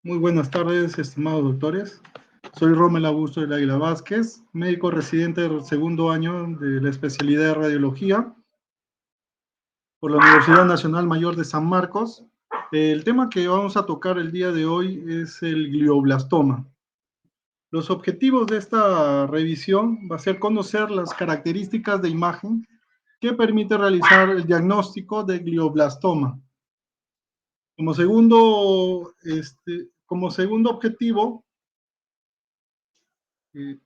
Muy buenas tardes, estimados doctores. Soy Rommel Augusto del Águila Vázquez, médico residente del segundo año de la especialidad de radiología por la Universidad Nacional Mayor de San Marcos. El tema que vamos a tocar el día de hoy es el glioblastoma. Los objetivos de esta revisión va a ser conocer las características de imagen que permite realizar el diagnóstico de glioblastoma. Como segundo objetivo, eh,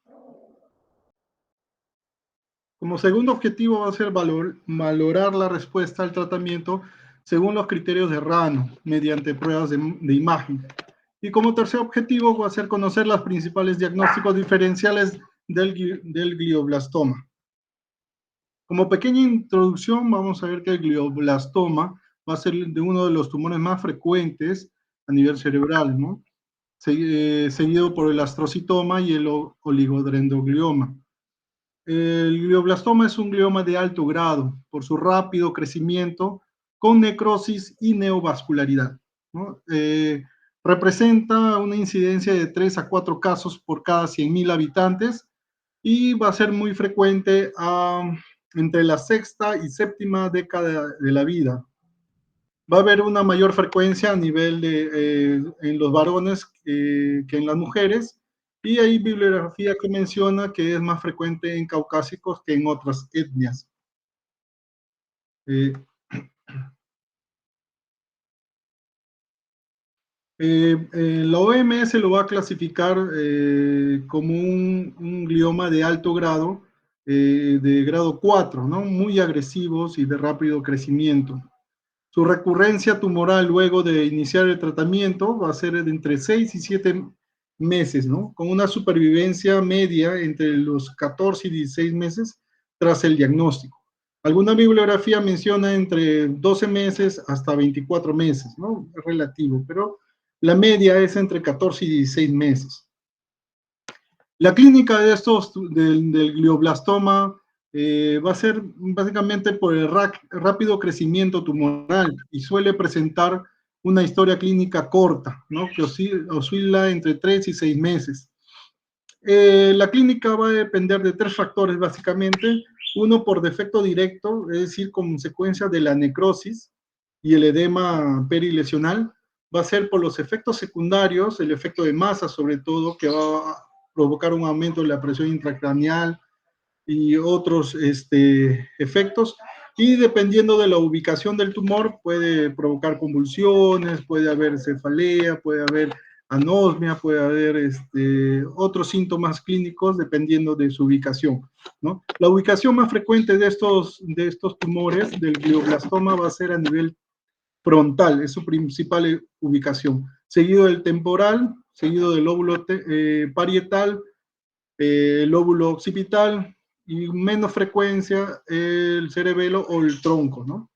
va a ser valorar la respuesta al tratamiento según los criterios de RANO, mediante pruebas de imagen. Y como tercer objetivo va a ser conocer los principales diagnósticos diferenciales del glioblastoma. Como pequeña introducción, vamos a ver que el glioblastoma va a ser de uno de los tumores más frecuentes a nivel cerebral, ¿no? Seguido por el astrocitoma y el oligodendroglioma. El glioblastoma es un glioma de alto grado por su rápido crecimiento con necrosis y neovascularidad, ¿no? Representa una incidencia de 3 a 4 casos por cada 100.000 habitantes y va a ser muy frecuente entre la sexta y séptima década de la vida. Va a haber una mayor frecuencia a nivel en los varones que en las mujeres, y hay bibliografía que menciona que es más frecuente en caucásicos que en otras etnias. La OMS lo va a clasificar como un glioma de alto grado, de grado 4, ¿no? Muy agresivos y de rápido crecimiento. Su recurrencia tumoral luego de iniciar el tratamiento va a ser de entre 6 y 7 meses, ¿no? Con una supervivencia media entre los 14 y 16 meses tras el diagnóstico. Alguna bibliografía menciona entre 12 meses hasta 24 meses, ¿no? Es relativo, pero la media es entre 14 y 16 meses. La clínica del glioblastoma va a ser básicamente por el rápido crecimiento tumoral y suele presentar una historia clínica corta, ¿no? Que oscila entre 3 y 6 meses. La clínica va a depender de 3 factores básicamente. Uno, por defecto directo, es decir, consecuencia de la necrosis y el edema perilesional. Va a ser por los efectos secundarios, el efecto de masa sobre todo, que va a provocar un aumento de la presión intracraneal y otros efectos. Y dependiendo de la ubicación del tumor, puede provocar convulsiones, puede haber cefalea, puede haber anosmia, puede haber otros síntomas clínicos dependiendo de su ubicación, ¿no? La ubicación más frecuente de estos tumores del glioblastoma va a ser a nivel frontal, es su principal ubicación, seguido del temporal, seguido del lóbulo parietal, lóbulo occipital y menos frecuencia el cerebelo o el tronco, ¿no?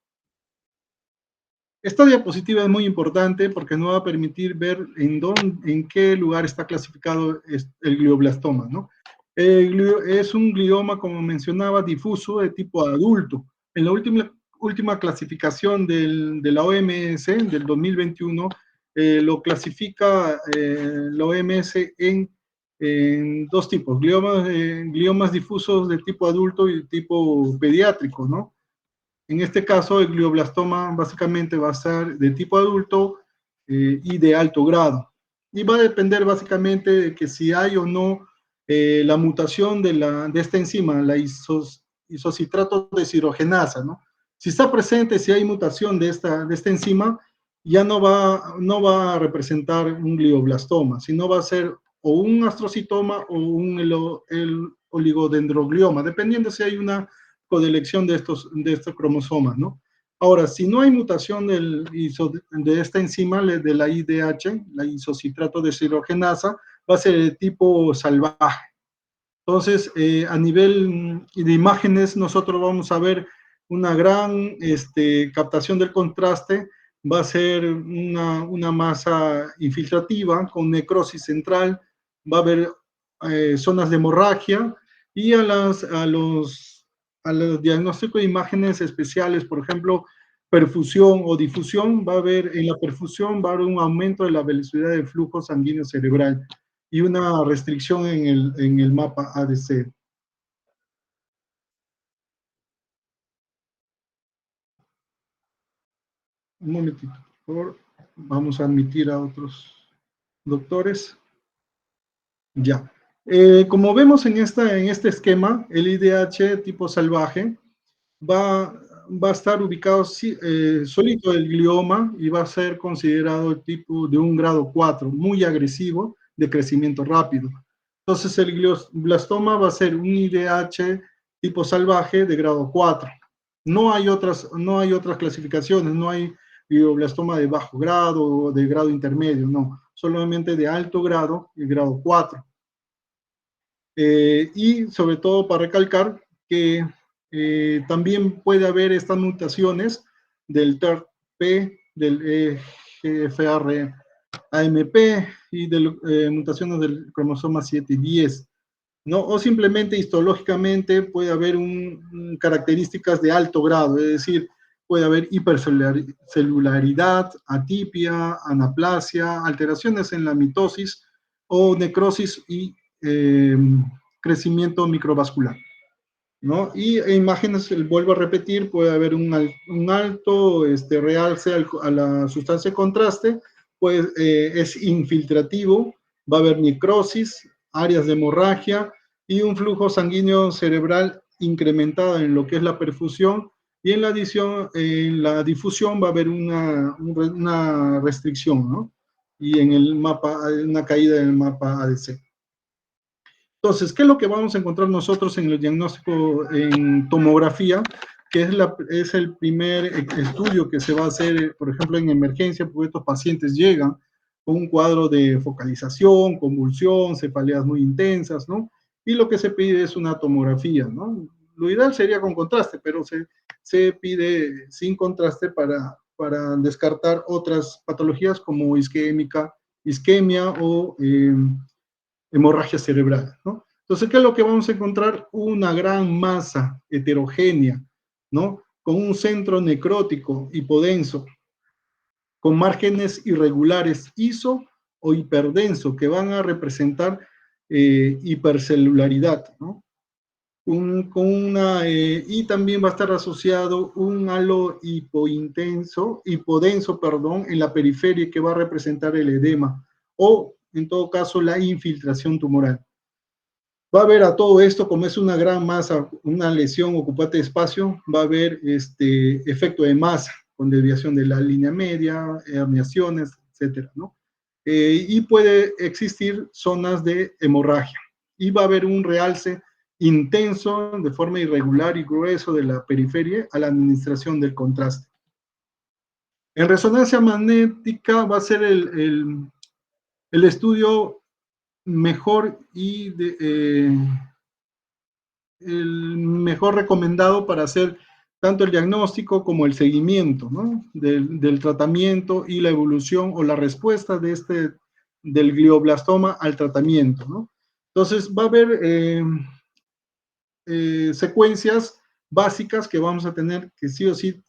Esta diapositiva es muy importante porque nos va a permitir ver en qué lugar está clasificado el glioblastoma, ¿no? Es un glioma, como mencionaba, difuso de tipo adulto. En la última clasificación de la OMS del 2021, lo clasifica la OMS en 2 tipos, gliomas difusos de tipo adulto y tipo pediátrico, ¿no? En este caso, el glioblastoma básicamente va a ser de tipo adulto y de alto grado. Y va a depender básicamente de que si hay o no la mutación de esta enzima, la isocitrato deshidrogenasa, ¿no? Si está presente, si hay mutación de esta enzima, ya no va a representar un glioblastoma, sino va a ser o un astrocitoma o el oligodendroglioma, dependiendo si hay una codelección de estos cromosomas, ¿no? Ahora, si no hay mutación de esta enzima, de la IDH, la isocitrato deshidrogenasa, va a ser de tipo salvaje. Entonces, a nivel de imágenes, nosotros vamos a ver una gran captación del contraste, va a ser una masa infiltrativa con necrosis central, va a haber zonas de hemorragia, y a los diagnósticos de imágenes especiales, por ejemplo, perfusión o difusión, va a haber, en la perfusión va a haber un aumento de la velocidad del flujo sanguíneo cerebral y una restricción en el mapa ADC. Un momentito, por favor. Vamos a admitir a otros doctores. Ya. Como vemos en este esquema, el IDH tipo salvaje va, va a estar ubicado solito del glioma y va a ser considerado el tipo de un grado 4, muy agresivo, de crecimiento rápido. Entonces el glioblastoma va a ser un IDH tipo salvaje de grado 4. No hay otras clasificaciones, no hay glioblastoma de bajo grado o de grado intermedio, no, solamente de alto grado y grado 4. Y sobre todo para recalcar que también puede haber estas mutaciones del TERP, del EGFR AMP y de mutaciones del cromosoma 7 y 10, ¿no? O simplemente histológicamente puede haber características de alto grado, es decir, puede haber hipercelularidad, atipia, anaplasia, alteraciones en la mitosis o necrosis y crecimiento microvascular, ¿no? Y imágenes, vuelvo a repetir, puede haber un alto realce a la sustancia de contraste, pues es infiltrativo, va a haber necrosis, áreas de hemorragia y un flujo sanguíneo cerebral incrementado en lo que es la perfusión, y en la difusión va a haber una restricción, ¿no? Y en el mapa, una caída en el mapa ADC. Entonces, ¿qué es lo que vamos a encontrar nosotros en el diagnóstico en tomografía? Que es el primer estudio que se va a hacer, por ejemplo, en emergencia, porque estos pacientes llegan con un cuadro de focalización, convulsión, cefaleas muy intensas, ¿no? Y lo que se pide es una tomografía, ¿no? Lo ideal sería con contraste, pero se pide sin contraste para descartar otras patologías como isquemia o hemorragia cerebral, ¿no? Entonces, ¿qué es lo que vamos a encontrar? Una gran masa heterogénea, ¿no? Con un centro necrótico hipodenso, con márgenes irregulares iso o hiperdenso, que van a representar hipercelularidad, ¿no? Y también va a estar asociado un halo hipodenso, perdón, en la periferia, que va a representar el edema, o en todo caso la infiltración tumoral. Va a haber a todo esto, como es una gran masa, una lesión ocupante de espacio, va a haber efecto de masa, con desviación de la línea media, herniaciones, etcétera, ¿no? Y puede existir zonas de hemorragia. Y va a haber un realce intenso, de forma irregular y grueso de la periferia a la administración del contraste. En resonancia magnética va a ser el estudio mejor y el mejor recomendado para hacer tanto el diagnóstico como el seguimiento, ¿no? del tratamiento y la evolución o la respuesta del glioblastoma al tratamiento, ¿no? Entonces va a haber secuencias básicas que vamos a tener que sí o sí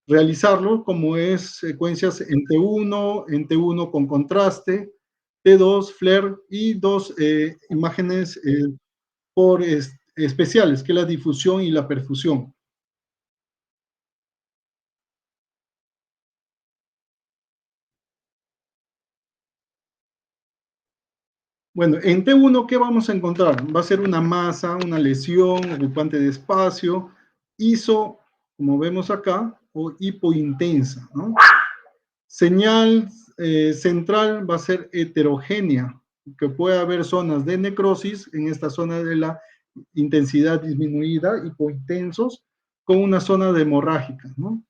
realizarlo, como es secuencias en T1 con contraste, T2, FLAIR y dos imágenes especiales, que es la difusión y la perfusión. Bueno, en T1, ¿qué vamos a encontrar? Va a ser una masa, una lesión ocupante de espacio, iso, como vemos acá, o hipointensa, ¿no? Señal central va a ser heterogénea, que puede haber zonas de necrosis en esta zona de la intensidad disminuida, hipointensos, con una zona de hemorrágica, ¿no?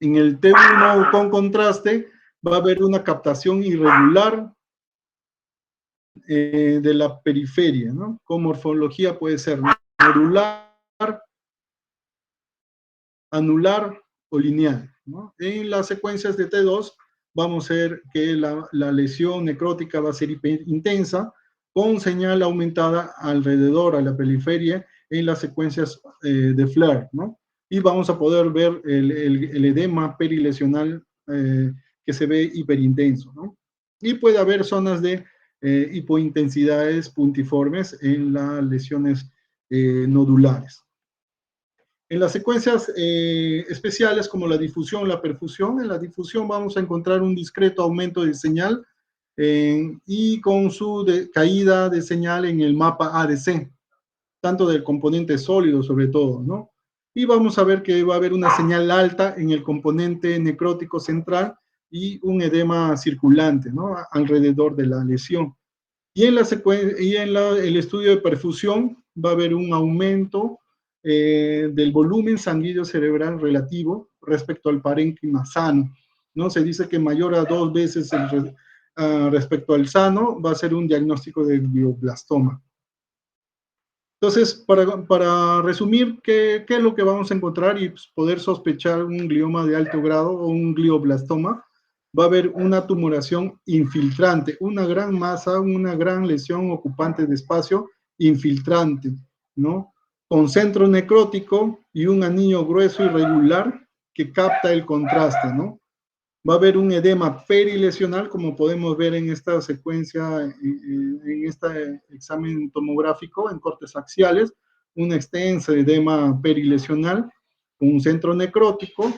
En el T1 con contraste va a haber una captación irregular de la periferia, ¿no? Con morfología puede ser nodular, anular o lineal, ¿no? En las secuencias de T2 vamos a ver que la lesión necrótica va a ser intensa, con señal aumentada alrededor, a la periferia, en las secuencias de FLAIR, ¿no? y vamos a poder ver el edema perilesional que se ve hiperintenso, ¿no? Y puede haber zonas de hipointensidades puntiformes en las lesiones nodulares. En las secuencias especiales como la difusión, la perfusión, en la difusión vamos a encontrar un discreto aumento de señal y con su caída de señal en el mapa ADC, tanto del componente sólido sobre todo, ¿no? Y vamos a ver que va a haber una señal alta en el componente necrótico central y un edema circulante, ¿no? Alrededor de la lesión. Y en, el estudio de perfusión va a haber un aumento del volumen sanguíneo cerebral relativo respecto al parénquima sano, ¿no? Se dice que mayor a 2 veces respecto al sano va a ser un diagnóstico de glioblastoma. Entonces, para resumir, ¿qué es lo que vamos a encontrar y pues, poder sospechar un glioma de alto grado o un glioblastoma? Va a haber una tumoración infiltrante, una gran masa, una gran lesión ocupante de espacio infiltrante, ¿no? Con centro necrótico y un anillo grueso irregular que capta el contraste, ¿no? Va a haber un edema perilesional, como podemos ver en esta secuencia, en este examen tomográfico en cortes axiales, un extenso edema perilesional, un centro necrótico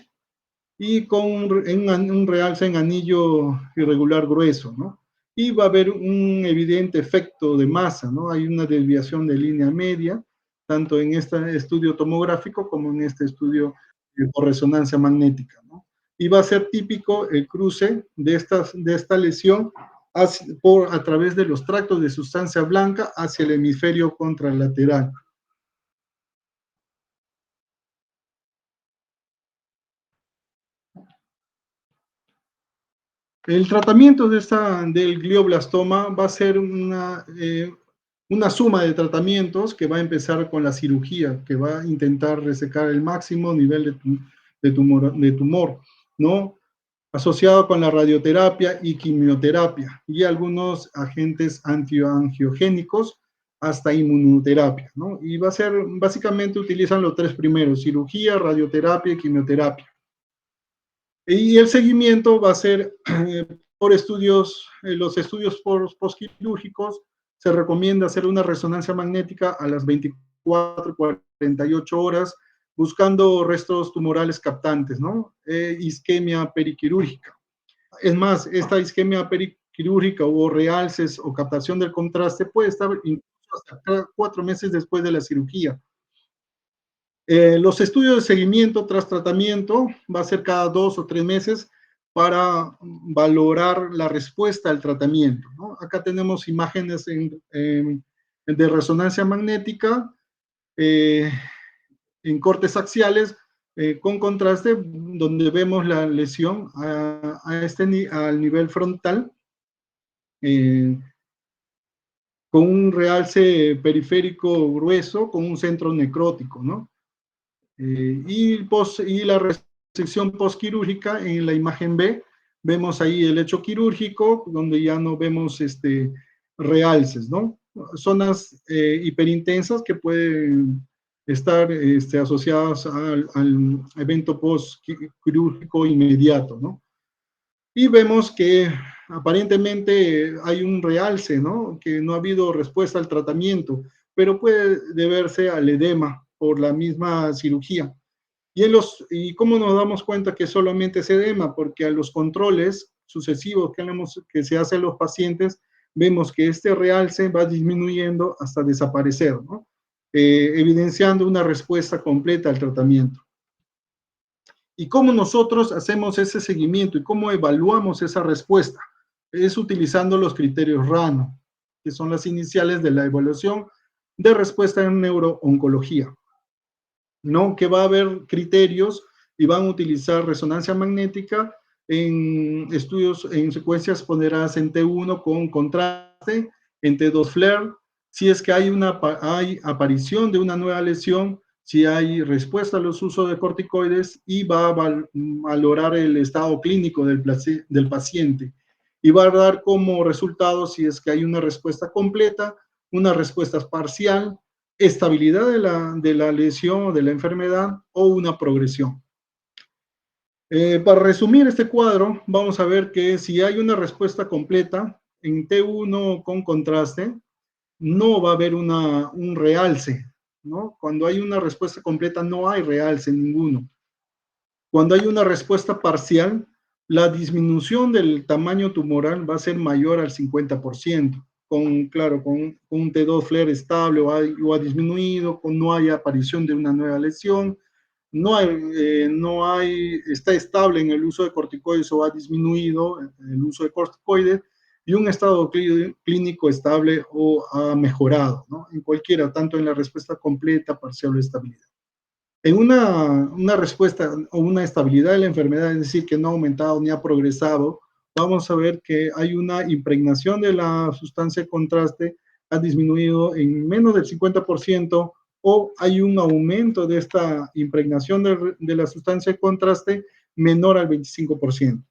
y con un realce en anillo irregular grueso, ¿no? Y va a haber un evidente efecto de masa, ¿no? Hay una desviación de línea media, tanto en este estudio tomográfico como en este estudio por resonancia magnética, ¿no? Y va a ser típico el cruce de esta lesión a través de los tractos de sustancia blanca hacia el hemisferio contralateral. El tratamiento del glioblastoma va a ser una suma de tratamientos que va a empezar con la cirugía, que va a intentar resecar el máximo nivel de tumor, ¿no? Asociado con la radioterapia y quimioterapia y algunos agentes antiangiogénicos hasta inmunoterapia, ¿no? Y va a ser, básicamente utilizan los 3 primeros, cirugía, radioterapia y quimioterapia. Y el seguimiento va a ser por estudios, los estudios postquirúrgicos, se recomienda hacer una resonancia magnética a las 24, 48 horas, buscando restos tumorales captantes, ¿no? Isquemia periquirúrgica. Es más, esta isquemia periquirúrgica o realces o captación del contraste puede estar incluso hasta 4 meses después de la cirugía. Los estudios de seguimiento tras tratamiento va a ser cada 2 o 3 meses para valorar la respuesta al tratamiento, ¿no? Acá tenemos imágenes de resonancia magnética en cortes axiales con contraste, donde vemos la lesión al nivel frontal con un realce periférico grueso con un centro necrótico, ¿no? Y la resección postquirúrgica en la imagen B, vemos ahí el hecho quirúrgico, donde ya no vemos realces, ¿no? Zonas hiperintensas que pueden estar asociadas al evento postquirúrgico inmediato, ¿no? Y vemos que aparentemente hay un realce, ¿no? Que no ha habido respuesta al tratamiento, pero puede deberse al edema por la misma cirugía. ¿Y cómo nos damos cuenta que solamente es edema? Porque a los controles sucesivos que se hacen a los pacientes, vemos que este realce va disminuyendo hasta desaparecer, ¿no? Evidenciando una respuesta completa al tratamiento. ¿Y cómo nosotros hacemos ese seguimiento y cómo evaluamos esa respuesta? Es utilizando los criterios RANO, que son las iniciales de la evaluación de respuesta en neurooncología, ¿no? Que va a haber criterios y van a utilizar resonancia magnética en estudios, en secuencias ponderadas en T1 con contraste, en T2 FLAIR, si es que hay aparición de una nueva lesión, si hay respuesta a los usos de corticoides y va a valorar el estado clínico del paciente y va a dar como resultado si es que hay una respuesta completa, una respuesta parcial estabilidad de la lesión o de la enfermedad o una progresión. Para resumir este cuadro, vamos a ver que si hay una respuesta completa en T1 con contraste, no va a haber un realce, ¿no? Cuando hay una respuesta completa, no hay realce ninguno. Cuando hay una respuesta parcial, la disminución del tamaño tumoral va a ser mayor al 50%, claro, con un T2 flare estable o ha disminuido, no hay aparición de una nueva lesión, está estable en el uso de corticoides o ha disminuido en el uso de corticoides, y un estado clínico estable o ha mejorado, ¿no? En cualquiera, tanto en la respuesta completa, parcial o estabilidad. En una respuesta o una estabilidad de la enfermedad, es decir, que no ha aumentado ni ha progresado, vamos a ver que hay una impregnación de la sustancia de contraste, ha disminuido en menos del 50%, o hay un aumento de esta impregnación de la sustancia de contraste menor al 25%.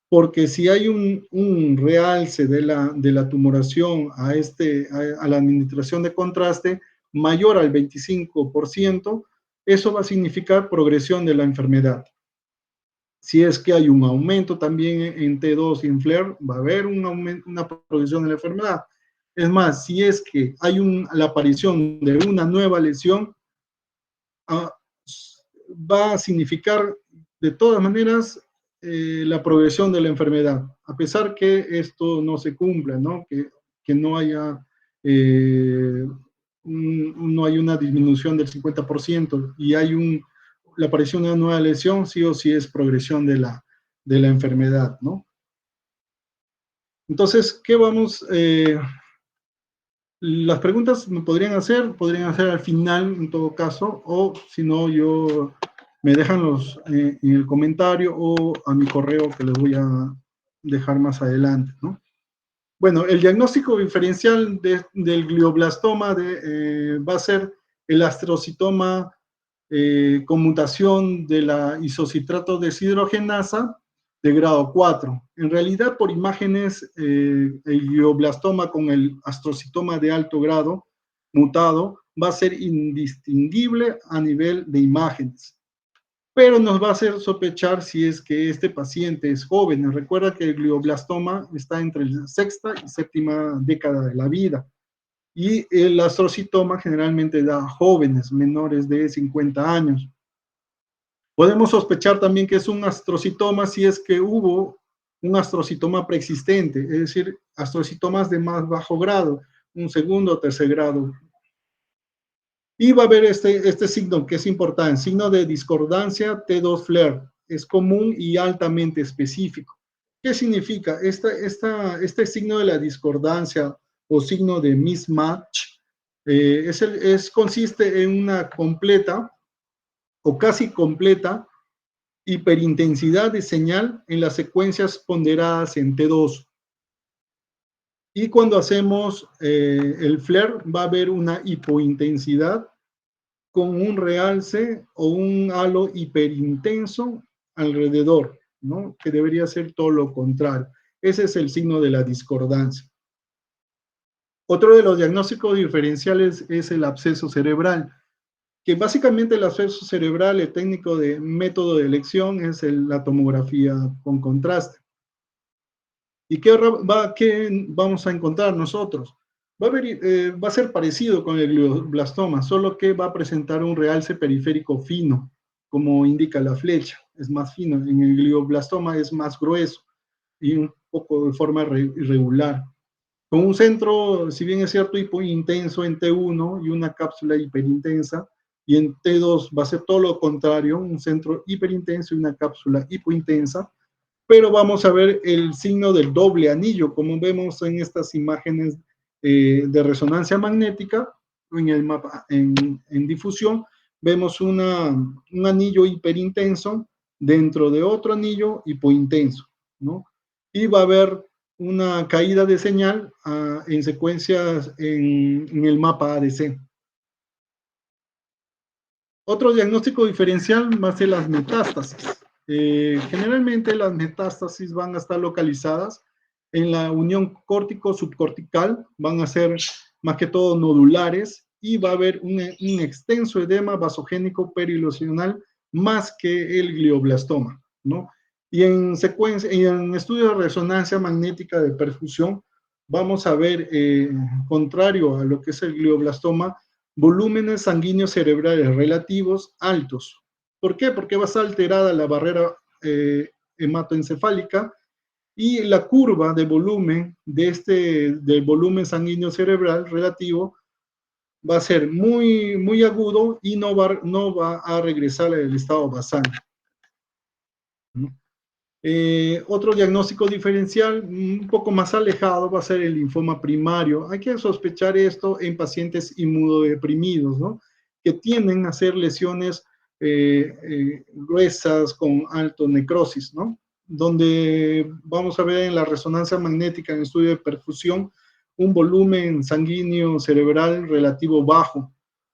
Porque si hay un realce de la tumoración a la administración de contraste mayor al 25%, eso va a significar progresión de la enfermedad. Si es que hay un aumento también en T2 y en FLAIR, va a haber una progresión de la enfermedad. Es más, si es que hay la aparición de una nueva lesión, va a significar de todas maneras la progresión de la enfermedad, a pesar que esto no se cumpla, ¿no? Que no haya no hay una disminución del 50% y hay la aparición de una nueva lesión, sí o sí es progresión de la enfermedad, ¿no? Entonces, ¿qué vamos? Las preguntas me podrían hacer al final en todo caso, o si no, me dejan en el comentario o a mi correo que les voy a dejar más adelante, ¿no? Bueno, el diagnóstico diferencial del glioblastoma va a ser el astrocitoma con mutación de la isocitrato deshidrogenasa de grado 4. En realidad, por imágenes, el glioblastoma con el astrocitoma de alto grado mutado va a ser indistinguible a nivel de imágenes, pero nos va a hacer sospechar si es que este paciente es joven. Recuerda que el glioblastoma está entre la sexta y séptima década de la vida, y el astrocitoma generalmente da jóvenes, menores de 50 años. Podemos sospechar también que es un astrocitoma si es que hubo un astrocitoma preexistente, es decir, astrocitomas de más bajo grado, un segundo o tercer grado. Y va a haber este signo que es importante, signo de discordancia T2 FLAIR, es común y altamente específico. ¿Qué significa? Este signo de la discordancia o signo de mismatch consiste en una completa o casi completa hiperintensidad de señal en las secuencias ponderadas en T2. Y cuando hacemos el FLAIR va a haber una hipointensidad con un realce o un halo hiperintenso alrededor, ¿no? Que debería ser todo lo contrario. Ese es el signo de la discordancia. Otro de los diagnósticos diferenciales es el absceso cerebral, que básicamente el absceso cerebral, el técnico de método de elección es la tomografía con contraste. ¿Y qué vamos a encontrar nosotros? Va a ser parecido con el glioblastoma, solo que va a presentar un realce periférico fino, como indica la flecha, es más fino. En el glioblastoma es más grueso y un poco de forma irregular. Con un centro, si bien es cierto, hipointenso en T1 y una cápsula hiperintensa, y en T2 va a ser todo lo contrario, un centro hiperintenso y una cápsula hipointensa, pero vamos a ver el signo del doble anillo, como vemos en estas imágenes de resonancia magnética, en el mapa, en difusión, vemos un anillo hiperintenso dentro de otro anillo hipointenso, ¿no? Y va a haber una caída de señal en secuencias en el mapa ADC. Otro diagnóstico diferencial va a ser las metástasis. Generalmente las metástasis van a estar localizadas en la unión córtico-subcortical, van a ser más que todo nodulares y va a haber un extenso edema vasogénico perilosional más que el glioblastoma, ¿no? Y en secuencia, en estudio de resonancia magnética de perfusión, vamos a ver, contrario a lo que es el glioblastoma, volúmenes sanguíneos cerebrales relativos altos. ¿Por qué? Porque va a estar alterada la barrera hematoencefálica y la curva de volumen del volumen sanguíneo cerebral relativo va a ser muy agudo y no va a regresar al estado basal, ¿no? Otro diagnóstico diferencial un poco más alejado va a ser el linfoma primario. Hay que sospechar esto en pacientes inmunodeprimidos, ¿no? Que tienden a ser lesiones gruesas con alto necrosis, ¿no? Donde vamos a ver en la resonancia magnética en estudio de perfusión un volumen sanguíneo cerebral relativo bajo.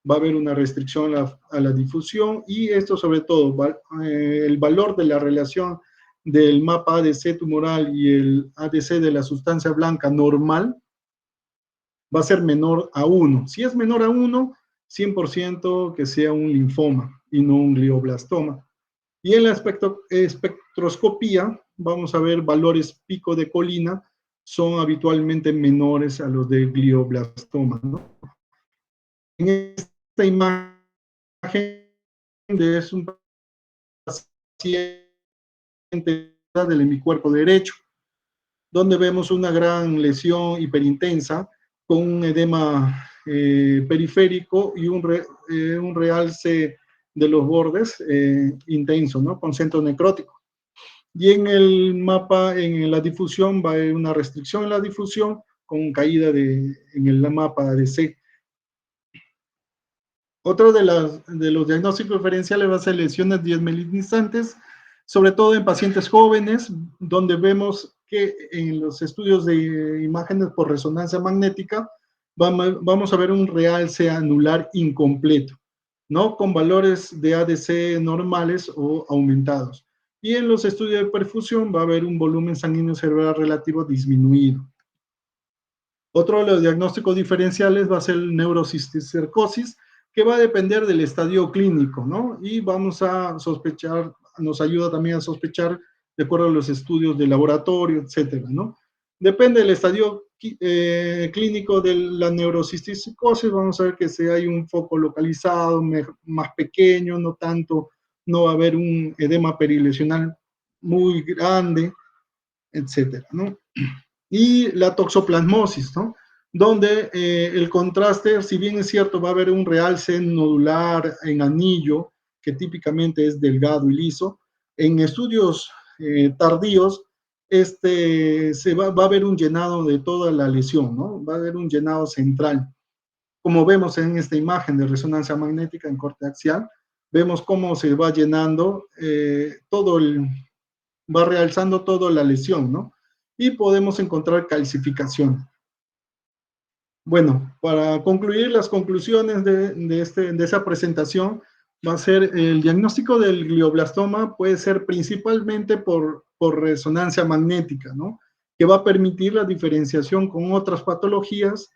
Va a haber una restricción a la difusión y esto sobre todo, el valor de la relación del mapa ADC tumoral y el ADC de la sustancia blanca normal va a ser menor a 1. Si es menor a 1, 100% que sea un linfoma y no un glioblastoma. Y en la espectroscopía vamos a ver valores pico de colina son habitualmente menores a los de glioblastoma, ¿no? En esta imagen es un paciente del hemicuerpo derecho, donde vemos una gran lesión hiperintensa con un edema periférico y un realce de los bordes intenso, ¿no? Con centro necrótico. Y en el mapa, en la difusión, va a haber una restricción en la difusión con caída en el mapa ADC. Otro de los diagnósticos diferenciales va a ser lesiones diesmelinizantes, sobre todo en pacientes jóvenes, donde vemos que en los estudios de imágenes por resonancia magnética vamos a ver un realce anular incompleto, ¿no? Con valores de ADC normales o aumentados. Y en los estudios de perfusión va a haber un volumen sanguíneo cerebral relativo disminuido. Otro de los diagnósticos diferenciales va a ser el neurocisticercosis, que va a depender del estadio clínico, ¿no? Y vamos a sospechar, nos ayuda también a sospechar de acuerdo a los estudios de laboratorio, etcétera, ¿no? Depende del estadio clínico de la neurocisticercosis, vamos a ver que si hay un foco localizado, más pequeño, no tanto, no va a haber un edema perilesional muy grande, etcétera, ¿no? Y la toxoplasmosis, ¿no? Donde el contraste, si bien es cierto, va a haber un realce nodular en anillo, que típicamente es delgado y liso, en estudios tardíos, va a haber un llenado de toda la lesión, ¿no? Va a haber un llenado central. Como vemos en esta imagen de resonancia magnética en corte axial, vemos cómo se va llenando va realzando toda la lesión, ¿no? Y podemos encontrar calcificación. Bueno, para concluir, las conclusiones de esa presentación va a ser el diagnóstico del glioblastoma puede ser principalmente por resonancia magnética, ¿no? Que va a permitir la diferenciación con otras patologías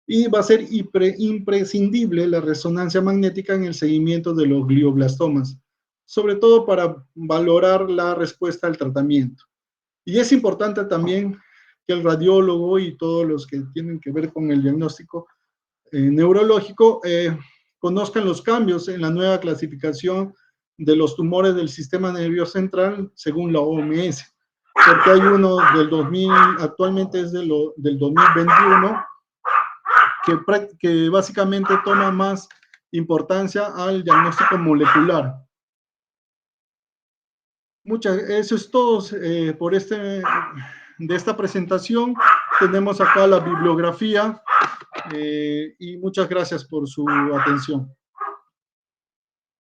y va a ser imprescindible la resonancia magnética en el seguimiento de los glioblastomas, sobre todo para valorar la respuesta al tratamiento. Y es importante también que el radiólogo y todos los que tienen que ver con el diagnóstico neurológico conozcan los cambios en la nueva clasificación de los tumores del sistema nervioso central según la OMS, porque hay uno del 2000, actualmente es del 2021, que básicamente toma más importancia al diagnóstico molecular. Eso es todo por de esta presentación. Tenemos acá la bibliografía y muchas gracias por su atención.